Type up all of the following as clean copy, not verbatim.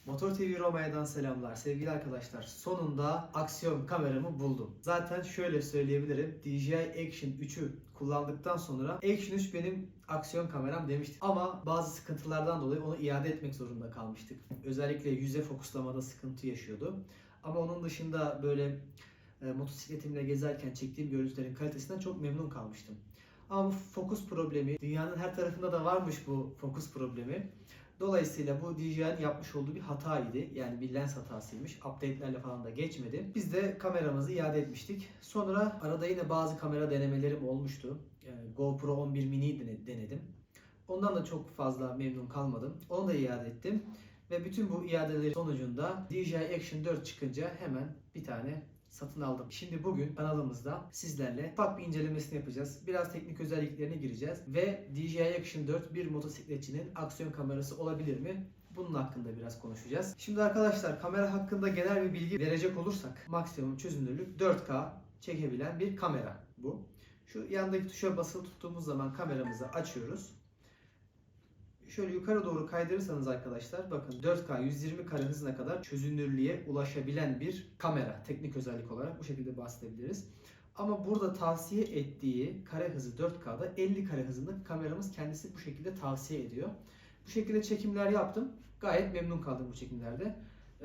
Motor TV Romanya'dan selamlar sevgili arkadaşlar. Sonunda aksiyon kameramı buldum. Zaten şöyle söyleyebilirim. DJI Action 3'ü kullandıktan sonra Action 3 benim aksiyon kameram demiştim. Ama bazı sıkıntılardan dolayı onu iade etmek zorunda kalmıştık. Özellikle yüze fokuslamada sıkıntı yaşıyordu. Ama onun dışında böyle motosikletimle gezerken çektiğim görüntülerin kalitesinden çok memnun kalmıştım. Ama bu fokus problemi, dünyanın her tarafında da varmış bu fokus problemi. Dolayısıyla bu DJI'nin yapmış olduğu bir hataydı. Yani bir lens hatasıymış. Update'lerle falan da geçmedi. Biz de kameramızı iade etmiştik. Sonra arada yine bazı kamera denemelerim olmuştu. GoPro 11 mini denedim. Ondan da çok fazla memnun kalmadım. Onu da iade ettim. Ve bütün bu iadelerin sonucunda DJI Action 4 çıkınca hemen bir tane satın aldım. Şimdi bugün kanalımızda sizlerle ufak bir incelemesini yapacağız. Biraz teknik özelliklerine gireceğiz. Ve DJI Action 4 bir motosikletçinin aksiyon kamerası olabilir mi? Bunun hakkında biraz konuşacağız. Şimdi arkadaşlar kamera hakkında genel bir bilgi verecek olursak maksimum çözünürlük 4K çekebilen bir kamera bu. Şu yandaki tuşa basılı tuttuğumuz zaman kameramızı açıyoruz. Şöyle yukarı doğru kaydırırsanız arkadaşlar bakın 4K 120 kare hızına kadar çözünürlüğe ulaşabilen bir kamera. Teknik özellik olarak bu şekilde bahsedebiliriz. Ama burada tavsiye ettiği kare hızı 4K'da 50 kare hızında kameramız kendisi bu şekilde tavsiye ediyor. Bu şekilde çekimler yaptım. Gayet memnun kaldım bu çekimlerde.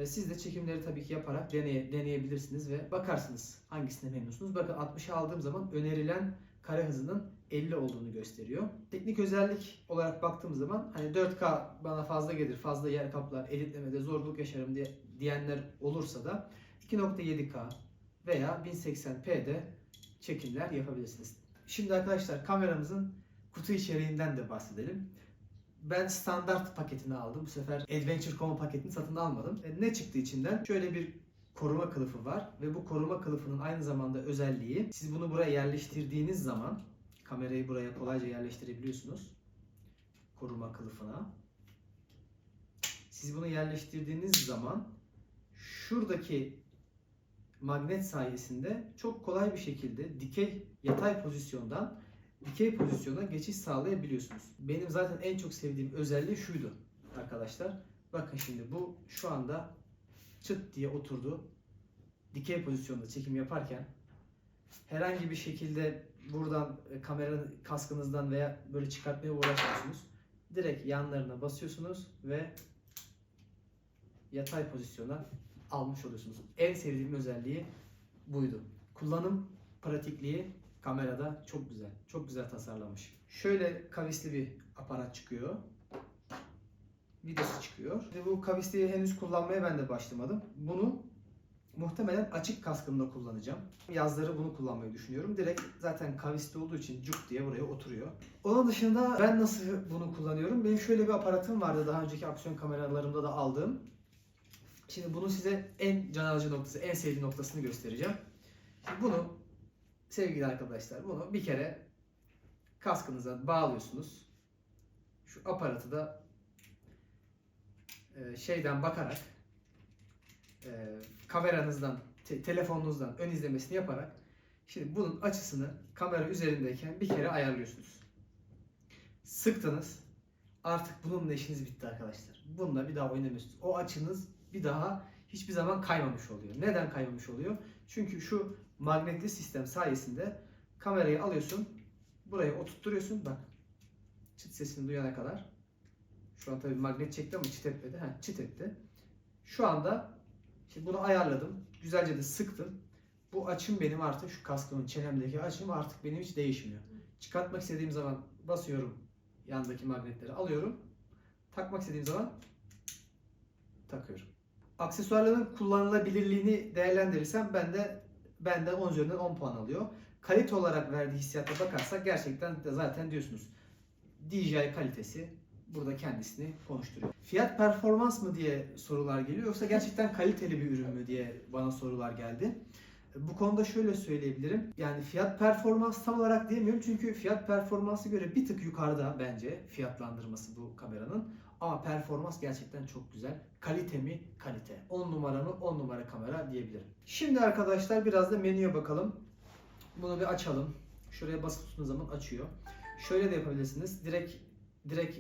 Siz de çekimleri tabii ki yaparak deneyebilirsiniz ve bakarsınız hangisine memnunsunuz. Bakın 60'a aldığım zaman önerilen kare hızının 50 olduğunu gösteriyor. Teknik özellik olarak baktığımız zaman hani 4K bana fazla gelir, fazla yer kaplar, editlemede zorluk yaşarım diyenler olursa da 2.7K veya 1080p'de çekimler yapabilirsiniz. Şimdi arkadaşlar kameramızın kutu içeriğinden de bahsedelim. Ben standart paketini aldım. Bu sefer Adventure Combo paketini satın almadım. Ne çıktı içinden? Şöyle bir koruma kılıfı var ve bu koruma kılıfının aynı zamanda özelliği siz bunu buraya yerleştirdiğiniz zaman kamerayı buraya kolayca yerleştirebiliyorsunuz. Koruma kılıfına. Siz bunu yerleştirdiğiniz zaman şuradaki magnet sayesinde çok kolay bir şekilde yatay pozisyondan dikey pozisyona geçiş sağlayabiliyorsunuz. Benim zaten en çok sevdiğim özelliği şuydu arkadaşlar. Bakın şimdi bu şu anda çıt diye oturdu. Dikey pozisyonda çekim yaparken herhangi bir şekilde buradan kameranın kaskınızdan veya böyle çıkartmaya uğraşmıyorsunuz. Direkt yanlarına basıyorsunuz ve yatay pozisyona almış oluyorsunuz. En sevdiğim özelliği buydu. Kullanım pratikliği kamerada çok güzel. Çok güzel tasarlanmış. Şöyle kavisli bir aparat çıkıyor. Vidası çıkıyor. Şimdi bu kavisliği henüz kullanmaya ben de başlamadım. Bunu muhtemelen açık kaskımda kullanacağım. Yazları bunu kullanmayı düşünüyorum. Direkt zaten kavisli olduğu için cuk diye buraya oturuyor. Onun dışında ben nasıl bunu kullanıyorum? Benim şöyle bir aparatım vardı daha önceki aksiyon kameralarımda da aldığım. Şimdi bunu size en can alıcı noktası, en sevdiğim noktasını göstereceğim. Şimdi bunu sevgili arkadaşlar bunu bir kere kaskınıza bağlıyorsunuz. Şu aparatı da şeyden bakarak kameranızdan, telefonunuzdan ön izlemesini yaparak şimdi bunun açısını kamera üzerindeyken bir kere ayarlıyorsunuz. Sıktınız. Artık bununla işiniz bitti arkadaşlar. Bununla bir daha oynamıyorsunuz. O açınız bir daha hiçbir zaman kaymamış oluyor. Neden kaymamış oluyor? Çünkü şu magnetli sistem sayesinde kamerayı alıyorsun, buraya oturtturuyorsun. Bak, çıt sesini duyana kadar. Şu an tabii magnet çekti ama çıt etmedi. Çıt etti. Şu anda şimdi bunu ayarladım. Güzelce de sıktım. Bu açım benim artık şu kaskımın çenemdeki açım artık benim hiç değişmiyor. Çıkartmak istediğim zaman basıyorum, yandaki magnetleri alıyorum. Takmak istediğim zaman takıyorum. Aksesuarların kullanılabilirliğini değerlendirirsem bende 10 üzerinden 10 puan alıyor. Kalite olarak verdiği hissiyata bakarsak gerçekten de zaten diyorsunuz DJI kalitesi burada kendisini konuşturuyor. Fiyat performans mı diye sorular geliyor yoksa gerçekten kaliteli bir ürün mü diye bana sorular geldi. Bu konuda şöyle söyleyebilirim. Yani fiyat performans tam olarak diyemiyorum çünkü fiyat performansı göre bir tık yukarıda bence fiyatlandırması bu kameranın. Ama performans gerçekten çok güzel. Kalite mi? Kalite. 10 numara mı? 10 numara kamera diyebilirim. Şimdi arkadaşlar biraz da menüye bakalım. Bunu bir açalım. Şuraya basıp tuttuğunuz zaman açıyor. Şöyle de yapabilirsiniz. Direkt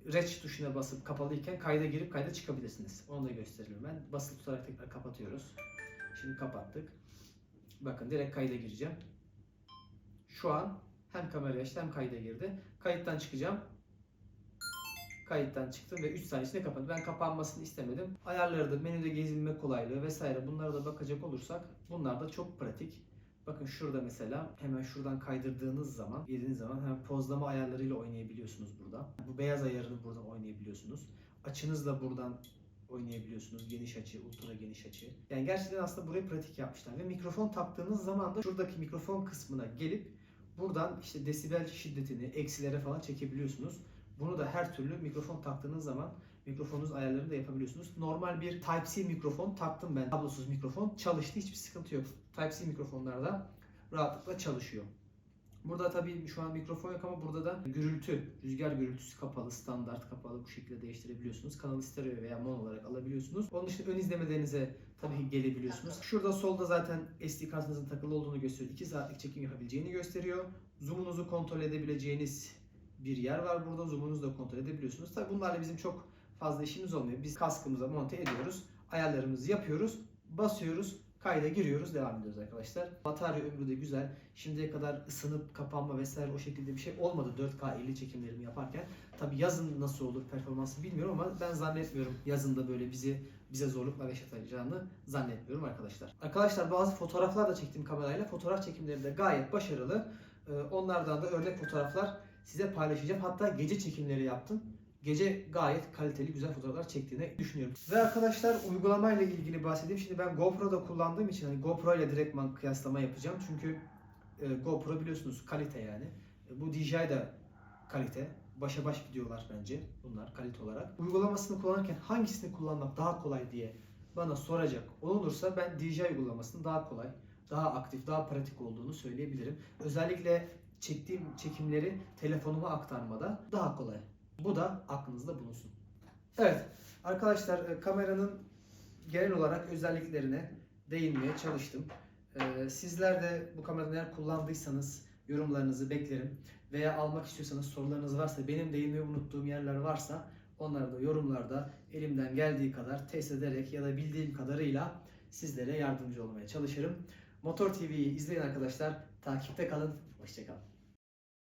Reç tuşuna basıp kapalıyken kayda girip kayda çıkabilirsiniz. Onu da gösterelim ben. Basılı tutarak tekrar kapatıyoruz. Şimdi kapattık. Bakın direkt kayda gireceğim. Şu an hem kamerayı açtı hem kayda girdi. Kayıttan çıkacağım. Kayıttan çıktım ve 3 saniye içinde kapandı. Ben kapanmasını istemedim. Ayarları da, menüde gezinme kolaylığı vesaire, bunlara da bakacak olursak bunlar da çok pratik. Bakın şurada mesela hemen şuradan kaydırdığınız zaman, girdiğiniz zaman hemen pozlama ayarlarıyla oynayabiliyorsunuz burada. Bu beyaz ayarını buradan oynayabiliyorsunuz. Açınızla buradan oynayabiliyorsunuz. Geniş açı, ultra geniş açı. Yani gerçekten aslında burayı pratik yapmışlar. Ve mikrofon taktığınız zaman da şuradaki mikrofon kısmına gelip buradan işte desibel şiddetini eksilere falan çekebiliyorsunuz. Bunu da her türlü mikrofon taktığınız zaman mikrofonunuz ayarlarını da yapabiliyorsunuz. Normal bir Type-C mikrofon taktım ben. Kablosuz mikrofon çalıştı. Hiçbir sıkıntı yok. Type-C mikrofonlarda rahatlıkla çalışıyor. Burada tabii şu an mikrofon yok ama burada da gürültü, rüzgar gürültüsü kapalı, standart kapalı, bu şekilde değiştirebiliyorsunuz. Kanalı stereo veya mono olarak alabiliyorsunuz. Onun dışında ön izlemelerinize tabii ki gelebiliyorsunuz. Şurada solda zaten SD kartınızın takılı olduğunu gösteriyor. 2 saatlik çekim yapabileceğini gösteriyor. Zoom'unuzu kontrol edebileceğiniz bir yer var burada. Zoom'unuzu da kontrol edebiliyorsunuz. Tabii bunlarla bizim çok fazla işimiz olmuyor. Biz kaskımıza monte ediyoruz. Ayarlarımızı yapıyoruz. Basıyoruz. Kayda giriyoruz. Devam ediyoruz arkadaşlar. Batarya ömrü de güzel. Şimdiye kadar ısınıp kapanma vesaire o şekilde bir şey olmadı 4K 50 çekimlerimi yaparken. Tabii yazın nasıl olur performansı bilmiyorum ama ben zannetmiyorum yazın da böyle bize zorluklar yaşatacağını zannetmiyorum arkadaşlar. Arkadaşlar bazı fotoğraflar da çektim kamerayla. Fotoğraf çekimleri de gayet başarılı. Onlardan da örnek fotoğraflar size paylaşacağım. Hatta gece çekimleri yaptım. Gece gayet kaliteli, güzel fotoğraflar çektiğini düşünüyorum. Ve arkadaşlar uygulamayla ilgili bahsedeyim. Şimdi ben GoPro'da kullandığım için hani GoPro ile direktman kıyaslama yapacağım. Çünkü GoPro biliyorsunuz kalite yani. Bu DJI de kalite. Başa baş gidiyorlar bence bunlar kalite olarak. Uygulamasını kullanırken hangisini kullanmak daha kolay diye bana soracak olursa ben DJI uygulamasının daha kolay, daha aktif, daha pratik olduğunu söyleyebilirim. Özellikle çektiğim çekimleri telefonuma aktarmada daha kolay. Bu da aklınızda bulunsun. Evet arkadaşlar kameranın genel olarak özelliklerine değinmeye çalıştım. Sizler de bu kamerayı eğer kullandıysanız yorumlarınızı beklerim. Veya almak istiyorsanız sorularınız varsa, benim değinmeyi unuttuğum yerler varsa onları da yorumlarda elimden geldiği kadar test ederek ya da bildiğim kadarıyla sizlere yardımcı olmaya çalışırım. Motor TV'yi izleyin arkadaşlar. Takipte kalın. Hoşça kalın.